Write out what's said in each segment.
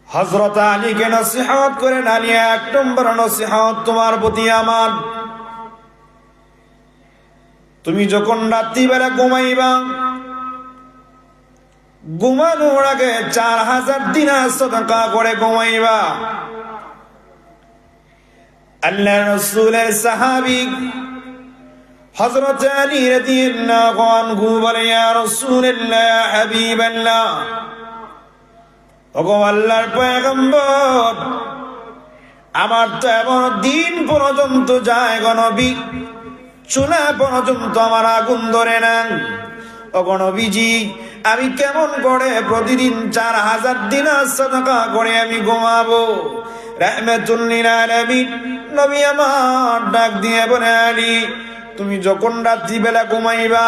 হযরত আলীকে নসিহত করেন, আলী এক নম্বর নসিহত তোমার প্রতি আমার, তুমি যখন রাত্রিবেলা ঘুমাইবা, ঘুমানোর আগে 4000 দিনার সাদাকা করে ঘুমাইবা। আল্লাহ রাসূলের সাহাবী হযরত আলী রাদিয়াল্লাহু আনহু বলে, ইয়া রাসূলুল্লাহ, ইয়া হাবিবাল্লাহ, ওগো আল্লাহর পয়গম্বর, আমার তো এমন দিন পর্যন্ত যায় গো নবী, চুলা পর্যন্ত আমার আগুন ধরে না। ওগো নবীজি, আমি কেমন করে প্রতিদিন 4000 দিনার সাদাকা করে আমি ঘুমাবো? রাহমাতুল লিল আলামিন নবী আমার ডাক দিয়ে বলে, আলী, তুমি যখন রাত্রিবেলা ঘুমাইবা,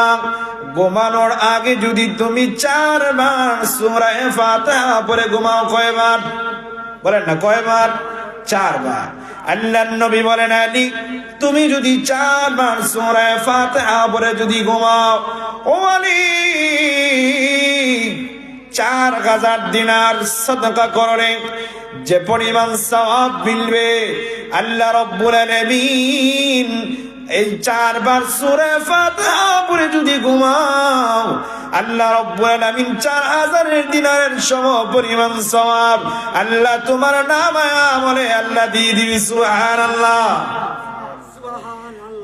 ঘুমানোর আগে যদি তুমি 4 বার সূরা ফাতিহা পড়ে ঘুমাও। কয়বার? বলেন না, কয়বার? 4 বার। আল্লাহর নবী বলেন, আলী, তুমি যদি 4 বার সূরা ফাতিহা পড়ে যদি ঘুমাও, ও আলী, 4000 দিনার সাদাকা করলে যে পরিমাণ সওয়াব মিলবে, আল্লাহ রাব্বুল আলামিন এই 4 বার সূরা ফাতিহা পড়ে যদি ঘুমাও, আল্লাহ রাব্বুল আলামিন 4000 দিনারের সম পরিমাণ সওয়াব আল্লাহ তোমার নামে আমলে আল্লাহ দিয়ে দিবি। সুবহানাল্লাহ।